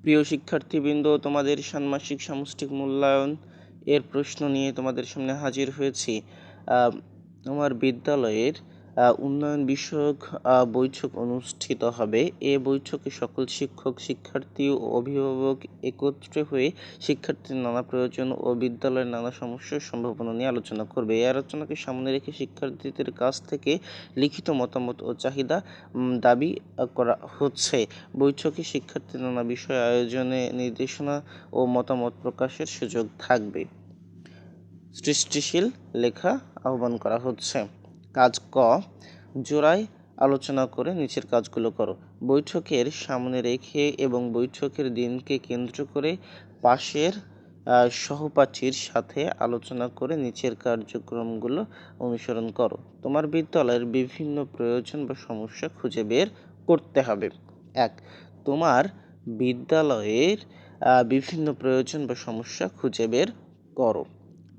প্রিয় শিক্ষার্থীবৃন্দ, তোমাদের ষান্মাসিক সামষ্টিক মূল্যায়ন এর প্রশ্ন নিয়ে তোমাদের সামনে হাজির হয়েছি। আমার বিদ্যালয়ের উন্নয়ন বিষয়ক বৈঠক অনুষ্ঠিত হবে। এ বৈঠকে সকল শিক্ষক, শিক্ষার্থী ও অভিভাবক একত্রে হয়ে শিক্ষার্থীর নানা প্রয়োজন ও বিদ্যালয়ের নানা সমস্যার সম্ভাবনা নিয়ে আলোচনা করবে। এই আলোচনাকে সামনে রেখে শিক্ষার্থীদের কাছ থেকে লিখিত মতামত ও চাহিদা দাবি করা হচ্ছে। বৈঠকে শিক্ষার্থীর নানা বিষয় আয়োজনে নির্দেশনা ও মতামত প্রকাশের সুযোগ থাকবে। সৃষ্টিশীল লেখা আহ্বান করা হচ্ছে। কাজ ক, জোড়ায় আলোচনা করে নিচের কাজগুলো করো। বৈঠকের সামনে রেখে এবং বৈঠকের দিনকে কেন্দ্র করে পাশের সহপাঠীর সাথে আলোচনা করে নিচের কার্যক্রমগুলো অনুসরণ করো। তোমার বিদ্যালয়ের বিভিন্ন প্রয়োজন বা সমস্যা খুঁজে বের করতে হবে। 1. তোমার বিদ্যালয়ের বিভিন্ন প্রয়োজন বা সমস্যা খুঁজে বের করো।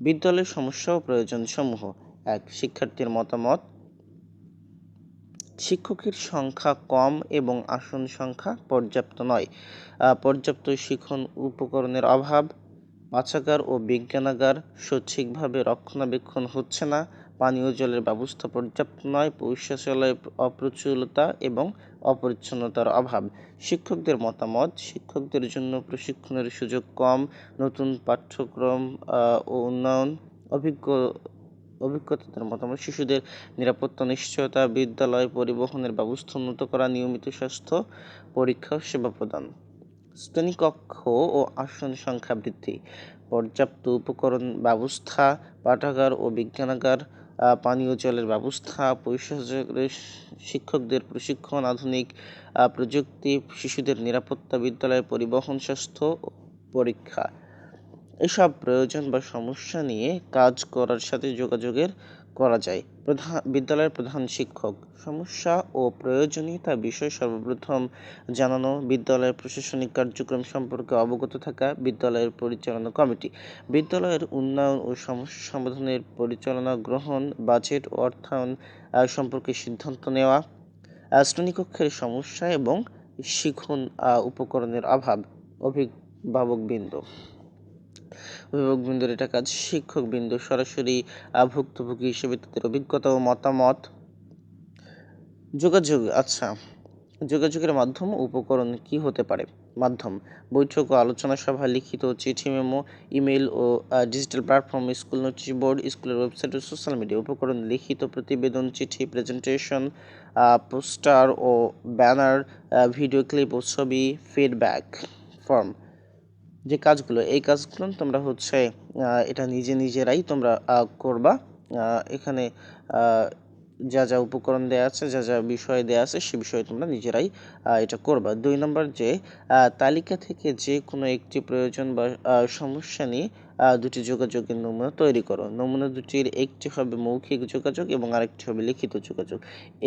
বিদ্যালয়ের সমস্যা ও প্রয়োজন সমূহ। 1. শিক্ষার্থীর মতামত। শিক্ষকের সংখ্যা কম এবং আসন সংখ্যা পর্যাপ্ত নয়। পর্যাপ্ত শিক্ষণ উপকরণের অভাব। পাঠাগার ও বিজ্ঞানাগার সঠিকভাবে রক্ষণাবেক্ষণ হচ্ছে না। পানীয় জলের ব্যবস্থা পর্যাপ্ত নয়। পরিবেশালয়ের অপ্রচুরতা এবং অপরিচ্ছন্নতার অভাব। শিক্ষকদের মতামত। শিক্ষকদের জন্য প্রশিক্ষণের সুযোগ কম। নতুন পাঠ্যক্রম ও উন্নয়ন। অভিজ্ঞতাদের মতামত। শিশুদের নিরাপত্তা নিশ্চয়তা। বিদ্যালয় পরিবহনের ব্যবস্থা উন্নত করা। নিয়মিত স্বাস্থ্য পরীক্ষা সেবা প্রদান। শ্রেণীকক্ষ ও আসন সংখ্যা বৃদ্ধি। পর্যাপ্ত উপকরণ ব্যবস্থা। পাঠাগার ও বিজ্ঞানাগার। পানীয় জলের ব্যবস্থা। পরিবেশালয়ের শিক্ষকদের প্রশিক্ষণ। আধুনিক প্রযুক্তি। শিশুদের নিরাপত্তা। বিদ্যালয়ের পরিবহন, স্বাস্থ্য পরীক্ষা। এসব প্রয়োজন বা সমস্যা নিয়ে কাজ করার সাথে যোগাযোগের করা যায়। বিদ্যালয়ের প্রধান শিক্ষক। সমস্যা ও প্রয়োজনীয়তা বিষয় সর্বপ্রথম জানানো। বিদ্যালয়ের প্রশাসনিক কার্যক্রম সম্পর্কে অবগত থাকা। বিদ্যালয়ের পরিচালনা কমিটি। বিদ্যালয়ের উন্নয়ন ও সমস্যা সমাধানের পরিচালনা গ্রহণ। বাজেট ও অর্থায়ন সম্পর্কে সিদ্ধান্ত নেওয়া। শ্রেণীকক্ষের সমস্যা এবং শিক্ষণ উপকরণের অভাব। অভিভাবকবৃন্দ এটা কাজ। শিক্ষকবৃন্দ সরাসরি ভুক্তভোগী হিসেবে তাদের অভিজ্ঞতা ও মতামত। যোগাযোগ। যোগাযোগের মাধ্যম উপকরণ কি হতে পারে? মাধ্যম: বৈঠক ও আলোচনা সভা, লিখিত চিঠি, মেমো, ইমেল ও digital platform, school notice board, স্কুলের ওয়েবসাইট ও সোশ্যাল মিডিয়া। উপকরণ: লিখিত প্রতিবেদন, চিঠি, প্রেজেন্টেশন, পোস্টার ও ব্যানার, ভিডিও ক্লিপ ও ছবি, ফিডব্যাক ফর্ম। যে কাজগুলো, এই কাজগুলো তোমরা এটা নিজেরাই তোমরা করবা। এখানে যা যা উপকরণ দেয়া আছে, যা যা বিষয় দেয়া আছে, সে বিষয়ে তোমরা নিজেরাই এটা করবা। 2 নম্বর, যে তালিকা থেকে যে কোনো একটি প্রয়োজন বা সমস্যা নিয়ে দুটি যোগাযোগের নমুনা তৈরি করো। নমুনা দুটির একটি হবে মৌখিক যোগাযোগ এবং আরেকটি হবে লিখিত যোগাযোগ।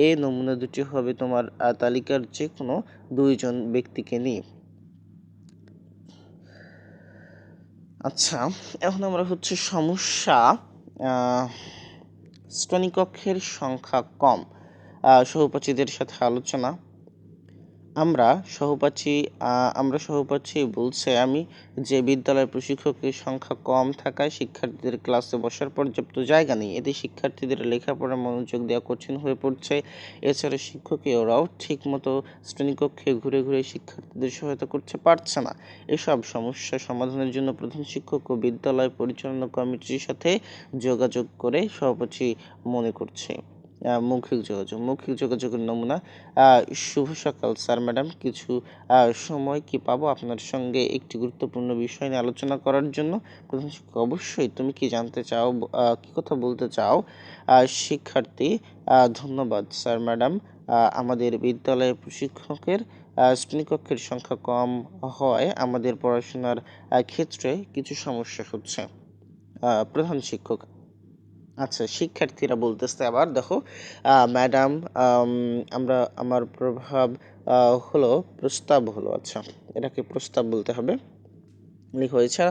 এই নমুনা দুটি হবে তোমার তালিকার যে কোনো 2 জন ব্যক্তিকে নিয়ে। এখন আমরা সমস্যা। শ্রেণীকক্ষের সংখ্যা কম। সহপাঠীদের সাথে আলোচনা। আমরা সহপাঠী বলছে আমি যে বিদ্যালয়ের প্রশিক্ষকের সংখ্যা কম থাকায় শিক্ষার্থীদের ক্লাসে বসার পর্যাপ্ত জায়গা নেই। এতে শিক্ষার্থীদের লেখাপড়ায় মনোযোগ দেওয়া কঠিন হয়ে পড়ছে। এছাড়া শিক্ষকেরাও ঠিকমতো শ্রেণীকক্ষে ঘুরে ঘুরে শিক্ষার্থীদের সহায়তা করতে পারছে না। এসব সমস্যা সমাধানের জন্য প্রধান শিক্ষক ও বিদ্যালয় পরিচালনা কমিটির সাথে যোগাযোগ করে সহপাঠী মনে করছে। মৌখিক যোগাযোগের নমুনা। শুভ সকাল স্যার, ম্যাডাম, কিছু সময় কি পাবো আপনার সঙ্গে একটি গুরুত্বপূর্ণ বিষয় নিয়ে আলোচনা করার জন্য? প্রধান শিক্ষক: অবশ্যই, তুমি কি জানতে চাও, কি কথা বলতে চাও? শিক্ষার্থী: ধন্যবাদ স্যার, ম্যাডাম, আমাদের বিদ্যালয়ের প্রশিক্ষকের শ্রেণীকক্ষের সংখ্যা কম হওয়ায় আমাদের পড়াশোনার ক্ষেত্রে কিছু সমস্যা হচ্ছে। প্রধান শিক্ষক: শিক্ষার্থীরা বলতেছে, আবার দেখো, ম্যাডাম, আমার প্রস্তাব হলো। এটাকে প্রস্তাব বলতে হবে। লেখা হয়েছে।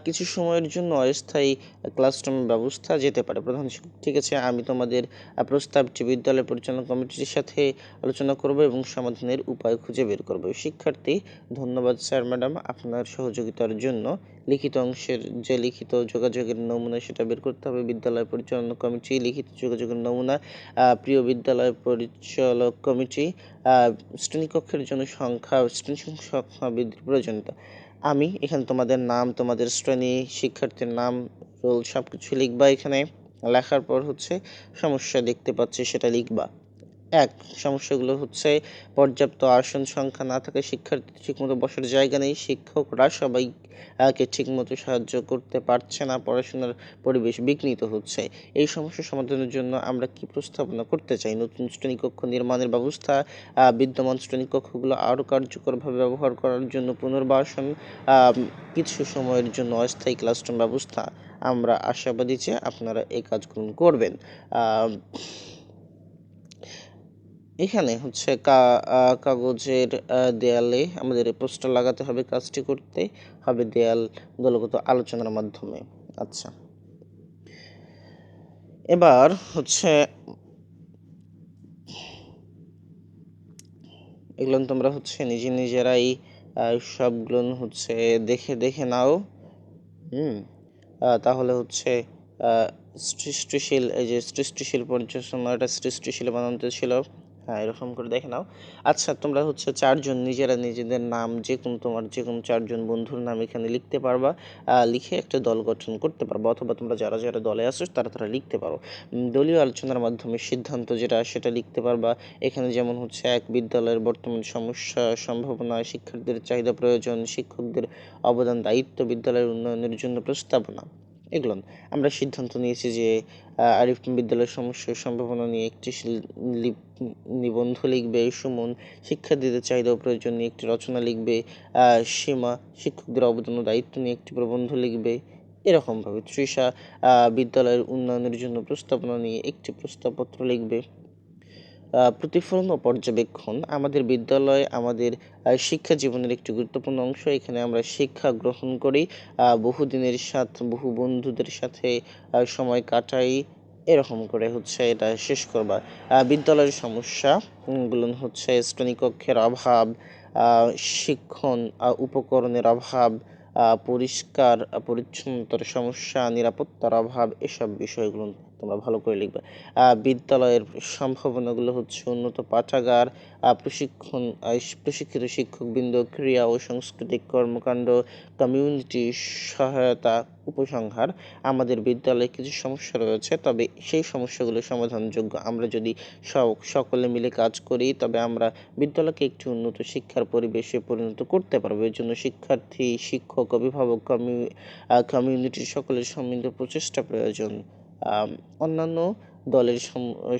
কিছু সময়ের জন্য অস্থায়ী ক্লাসরুমের ব্যবস্থা যেতে পারে। প্রধান শিক্ষক: ঠিক আছে, আমি তোমাদের প্রস্তাবটি বিদ্যালয় পরিচালনা কমিটির সাথে আলোচনা করব এবং সমাধানের উপায় খুঁজে বের করব। শিক্ষার্থী: ধন্যবাদ স্যার ম্যাডাম আপনার সহযোগিতার জন্য। লিখিত অংশের যে লিখিত যোগাযোগের নমুনা সেটা বের করতে হবে। বিদ্যালয় পরিচালনা কমিটি লিখিত যোগাযোগের নমুনা। প্রিয় বিদ্যালয় পরিচালক কমিটি, শ্রেণীকক্ষের জন্য শ্রেণী সংখ্যা বৃদ্ধির প্রয়োজনীয়তা। আমি এখানে তোমাদের নাম, তোমাদের শ্রেণী, শিক্ষার্থীর নাম, রোল সব কিছু লিখবা। এখানে লেখার পর সমস্যা দেখতে পাচ্ছি সেটা লিখবা। সমস্যাগুলো পর্যাপ্ত আসন সংখ্যা না থাকায় শিক্ষার্থী ঠিকমতো বসার জায়গা নেই, শিক্ষকরা সবাই কে ঠিকমতো সাহায্য করতে পারছে না, পড়াশোনার পরিবেশ বিঘ্নিত হচ্ছে। এই সমস্যা সমাধানের জন্য আমরা কি প্রস্তাবনা করতে চাই? নতুন শ্রেণীকক্ষ নির্মাণের ব্যবস্থা, বিদ্যমান শ্রেণীকক্ষগুলো আরও কার্যকরভাবে ব্যবহার করার জন্য পুনর্বাসন, কিছু সময়ের জন্য অস্থায়ী ক্লাসরুম ব্যবস্থা। আমরা আশাবাদী যে আপনারা এই কাজগুলো করবেন। এখানে কাগজের দেয়ালে আমাদের পোস্টার লাগাতে হবে। কাজটি করতে হবে দেয়াল দলগত আলোচনার মাধ্যমে। আচ্ছা, এবার এগুলো তোমরা নিজেরাই সবগুলো দেখে দেখে নাও। তাহলে সৃষ্টিশীল, এই যে সৃষ্টিশীল পর্যালোচনাটা সৃষ্টিশীল বানাতে ছিল, এরকম করে দেখে নাও। আচ্ছা, তোমরা চারজন নিজেরা নিজেদের নাম, তোমার যে কোনো চারজন বন্ধুর নাম এখানে লিখতে পারবা। লিখে একটা দল গঠন করতে পারবা, অথবা তোমরা যারা যারা দলে আসো তারা লিখতে পারো। দলীয় আলোচনার মাধ্যমে সিদ্ধান্ত সেটা লিখতে পারবা। এখানে যেমন এক, বিদ্যালয়ের বর্তমান সমস্যা, সম্ভাবনা, শিক্ষার্থীদের চাহিদা, প্রয়োজন, শিক্ষকদের অবদান, দায়িত্ব, বিদ্যালয়ের উন্নয়নের জন্য প্রস্তাবনা। এগুলো আমরা সিদ্ধান্ত নিয়েছি যে আরিফ বিদ্যালয়ের সমস্যা সম্ভাবনা নিয়ে একটি নিবন্ধ লিখবে। সুমন শিক্ষার্থীদের চাহিদা ও প্রয়োজন নিয়ে একটি রচনা লিখবে। সীমা শিক্ষকদের অবদান ও দায়িত্ব নিয়ে একটি প্রবন্ধ লিখবে। এরকমভাবে তৃষা বিদ্যালয়ের উন্নয়নের জন্য প্রস্তাবনা নিয়ে একটি প্রস্তাবপত্র লিখবে। প্রতিফলন ও পর্যবেক্ষণ: আমাদের বিদ্যালয় আমাদের শিক্ষা জীবনের একটি গুরুত্বপূর্ণ অংশ। এখানে আমরা শিক্ষা গ্রহণ করি, বহু বন্ধুদের সাথে সময় কাটাই। এরকম করে এটা শেষ করবা। বিদ্যালয়ের সমস্যা গুলো শ্রেণীকক্ষের অভাব, শিক্ষণ উপকরণের অভাব, পরিষ্কার পরিচ্ছন্নতার সমস্যা, নিরাপত্তার অভাব, এসব বিষয়গুলো তোমরা ভালো করে লিখবে। বিদ্যালয়ের সম্ভাবনাগুলো উন্নত পাঠাগার, প্রশিক্ষিত শিক্ষকবৃন্দ, ক্রীড়া ও সাংস্কৃতিক কর্মকাণ্ড, কমিউনিটি সহায়তা। উপসংহার: আমাদের বিদ্যালয়ে কিছু সমস্যা রয়েছে, তবে সেই সমস্যাগুলো সমাধানযোগ্য। আমরা যদি সকলে মিলে কাজ করি তবে আমরা বিদ্যালয়কে একটি উন্নত শিক্ষার পরিবেশে পরিণত করতে পারবো। এর জন্য শিক্ষার্থী, শিক্ষক, অভিভাবক, কমিউনিটির সকলের সম্মিলিত প্রচেষ্টা প্রয়োজন। অন্যান্য দলের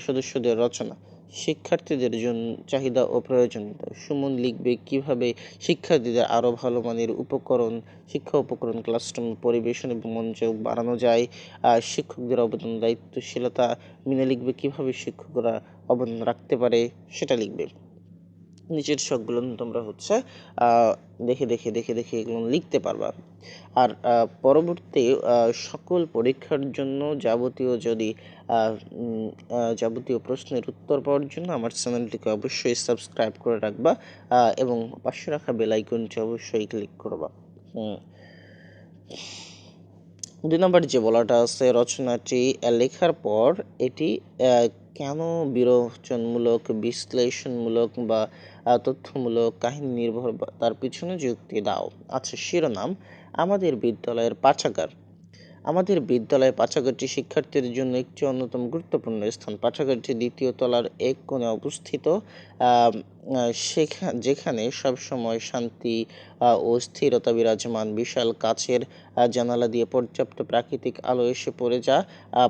সদস্যদের রচনা, শিক্ষার্থীদের জন্য চাহিদা ও প্রয়োজনীয়তা। সুমন লিখবে কিভাবে শিক্ষার্থীদের আরও ভালো মানের শিক্ষা উপকরণ, ক্লাসরুম পরিবেশন এবং মনোযোগ বাড়ানো যায়। শিক্ষকদের অবদান, দায়িত্বশীলতা। মিনা লিখবে কিভাবে শিক্ষকরা অবদান রাখতে পারে, সেটা লিখবে। নিচের সবগুলো তোমরা দেখে দেখে দেখে দেখে এগুলো লিখতে পারবা। আর পরবর্তী সকল পরীক্ষার জন্য যাবতীয় প্রশ্নের উত্তর পাওয়ার জন্য আমার চ্যানেলটিকে অবশ্যই সাবস্ক্রাইব করে রাখবা এবং পাশে রাখা বেল আইকনটি অবশ্যই ক্লিক করবা। 2 নম্বর যে বলাটা আছে, রচনাটি লেখার পর এটি কেন বিরোচনমূলক, বিশ্লেষণমূলক বা তথ্যমূলক, কাহিনী নির্ভর, তার পিছনে যুক্তি দাও। আচ্ছা, শিরোনাম: আমাদের বিদ্যালয়ের পাঠাগার। আমাদের বিদ্যালয়ের পাঠাগারটি শিক্ষার্থীদের জন্য একটি অন্যতম গুরুত্বপূর্ণ স্থান। পাঠাগারটি দ্বিতীয় তলার এক কোণে অবস্থিত, যেখানে সবসময় শান্তি ও স্থিরতা বিরাজমান। বিশাল কাচের জানালা দিয়ে পর্যাপ্ত প্রাকৃতিক আলো এসে পড়ে যা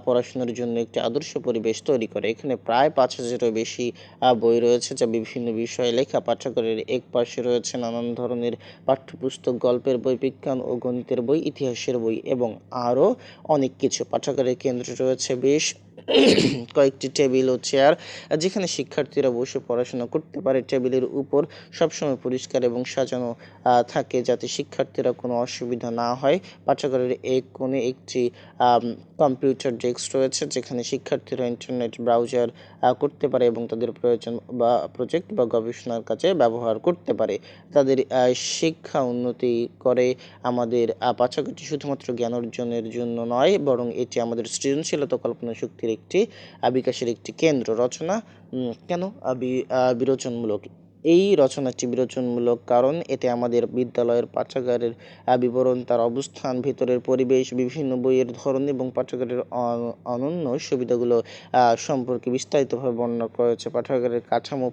পড়াশোনার জন্য একটি আদর্শ পরিবেশ তৈরি করে। এখানে প্রায় 5,000-এরও বেশি বই রয়েছে যা বিভিন্ন বিষয়ে লেখা। পাঠাগারের এক পাশে রয়েছে নানান ধরনের পাঠ্যপুস্তক, গল্পের বই, বিজ্ঞান ও গণিতের বই, ইতিহাসের বই এবং আরও অনেক কিছু। পাঠাগারের কেন্দ্রে রয়েছে বেশ কয়েকটি টেবিল ও চেয়ার যেখানে শিক্ষার্থীরা বসে পড়াশোনা করতে পারে। টেবিলের উপর সবসময় পরিষ্কার এবং সাজানো থাকে যাতে শিক্ষার্থীরা কোনো অসুবিধা না হয়। পাঠাগারের এক কোণে একটি কম্পিউটার ডেস্ক রয়েছে যেখানে শিক্ষার্থীরা ইন্টারনেট ব্রাউজার করতে পারে এবং তাদের প্রয়োজন বা প্রজেক্ট বা গবেষণার কাজে ব্যবহার করতে পারে। তাদের শিক্ষা উন্নতি করে। আমাদের পাঠ্যক্রমটি শুধুমাত্র জ্ঞান অর্জনের জন্য নয়, বরং এটি আমাদের সৃজনশীলতা, কল্পনা শক্তির একটি বিকাশের একটি কেন্দ্র। রচনা কেন বিরোচনমূলক? এই রচনাটি বিরোচনমূলক কারণ এতে আমাদের বিদ্যালয়ের পাঠাগারের বিবরণ, তার অবস্থান, ভেতরের পরিবেশ, বিভিন্ন বইয়ের ধরন এবং পাঠাগারের অনন্য সুবিধাগুলো সম্পর্কে বিস্তারিতভাবে বর্ণনা করা হয়েছে। পাঠাগারের কাঠামো,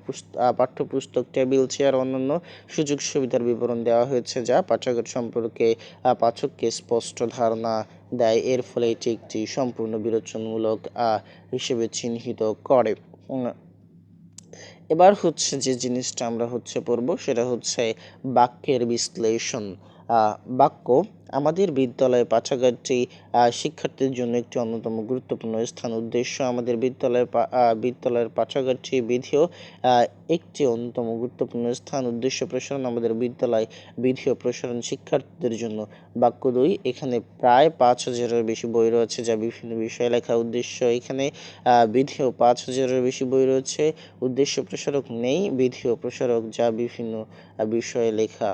পাঠ্যপুস্তক, টেবিল, চেয়ার, অন্যান্য সুযোগ সুবিধার বিবরণ দেওয়া হয়েছে যা পাঠাগার সম্পর্কে পাঠককে স্পষ্ট ধারণা দেয়। এর ফলে এটি একটি সম্পূর্ণ বিরোচনমূলক হিসেবে চিহ্নিত করে। এবার হচ্ছে যে জিনিসটা আমরা পড়ব সেটা হচ্ছে বাক্যের বিশ্লেষণ। বাক্য। আমাদের বিদ্যালয়ে পাঠাগারটি শিক্ষার্থীর জন্য একটি অন্যতম গুরুত্বপূর্ণ স্থান। উদ্দেশ্য। আমাদের বিদ্যালয়ের পাঠাগারটি বিধিও একটি অন্যতম গুরুত্বপূর্ণ স্থান। উদ্দেশ্য প্রসারণ। আমাদের বিদ্যালয় বিধি ও প্রসারণ শিক্ষার্থীদের জন্য। বাক্য ২। এখানে প্রায় ৫,০০০-এর বেশি বই রয়েছে যা বিভিন্ন বিষয়ে লেখা। উদ্দেশ্য। এখানে বিধি ও ৫,০০০-এর বেশি বই রয়েছে। উদ্দেশ্য প্রসারক নেই, বিধি ও প্রসারক যা বিভিন্ন বিষয়ে লেখা।